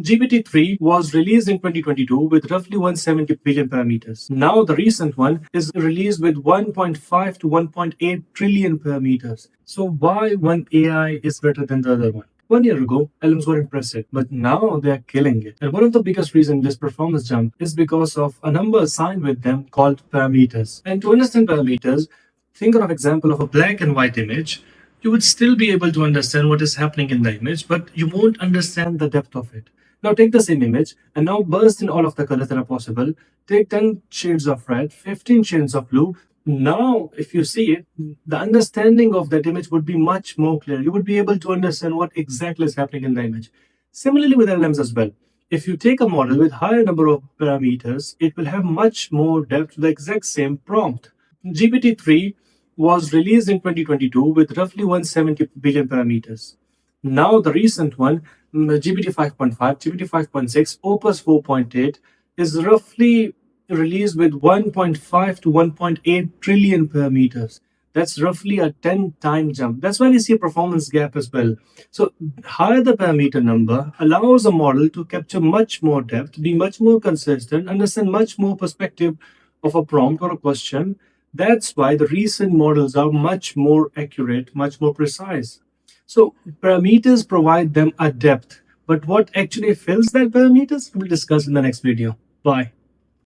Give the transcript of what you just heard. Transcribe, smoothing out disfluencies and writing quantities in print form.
GPT-3 was released in 2022 with roughly 170 billion parameters. Now the recent one is released with 1.5 to 1.8 trillion parameters. So why one AI is better than the other one? 1 year ago, LMs were impressive, but now they are killing it. And one of the biggest reasons this performance jump is because of a number assigned with them called parameters. And to understand parameters, think of an example of a black and white image. You would still be able to understand what is happening in the image, but you won't understand the depth of it. Now take the same image and now burst in all of the colors that are possible. Take 10 shades of red, 15 shades of blue. Now, if you see it, the understanding of that image would be much more clear. You would be able to understand what exactly is happening in the image. Similarly with LLMs as well. If you take a model with higher number of parameters, it will have much more depth to the exact same prompt. GPT-3 was released in 2022 with roughly 170 billion parameters. Now the recent one, GPT 5.5, GPT 5.6, Opus 4.8 is roughly released with 1.5 to 1.8 trillion parameters. That's roughly a 10-time jump. That's why we see a performance gap as well. So higher the parameter number allows a model to capture much more depth, be much more consistent, understand much more perspective of a prompt or a question. That's why the recent models are much more accurate, much more precise. So parameters provide them a depth, but what actually fills that parameters, we'll discuss in the next video. Bye.